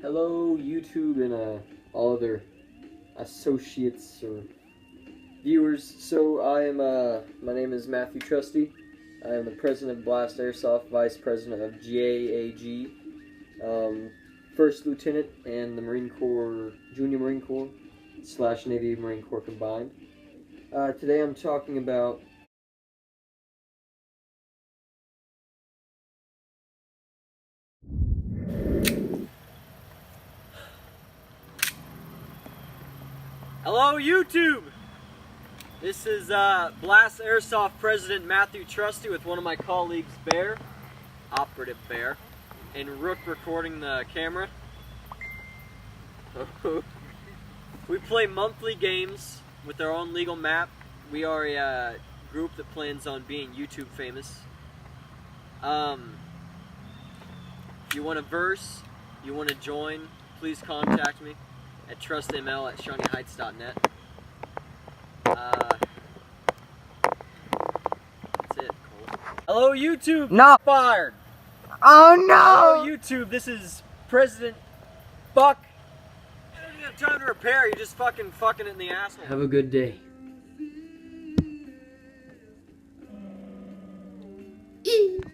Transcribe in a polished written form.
Hello, YouTube and all other associates or viewers. So my name is Matthew Trusty. I am the president of Blast Airsoft, vice president of JAG, first lieutenant, and the Marine Corps, Junior Marine Corps / Navy Marine Corps combined. Today I'm talking about Hello, YouTube! This is Blast Airsoft President Matthew Trusty with one of my colleagues, Bear, Operative Bear, and Rook recording the camera. We play monthly games with our own legal map. We are a group that plans on being YouTube famous. If you want a verse, you want to join, please contact me at trustml@shawneeheights.net. That's it. Hello, YouTube. No. Fired. Oh no! Hello, YouTube. This is President Buck. I don't even have time to repair. You're just fucking it in the asshole. Have a good day.